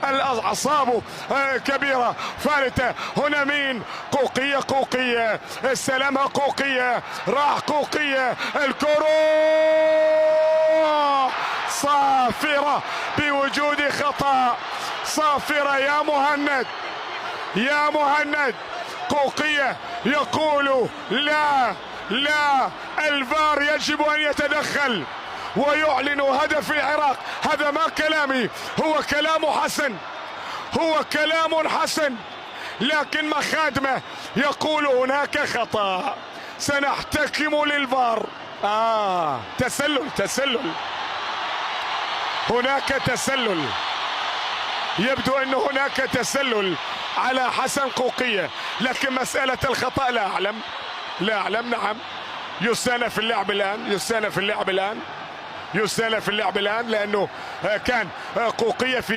اعصابه كبيره فارته. هنا مين؟ قوقيه استلمها قوقيه، راح قوقيه، الكرة صافرة بوجود خطأ، صافرة يا مهند. قوقية يقول لا الفار يجب ان يتدخل ويعلن هدف العراق. هذا ما كلامي، هو كلام حسن، لكن مخادمه يقول هناك خطأ، سنحتكم للفار. تسلل، هناك تسلل، يبدو ان هناك تسلل على حسن قوقية، لكن مسألة الخطأ لا اعلم. نعم، يستأنف اللعب الان لانه كان قوقية في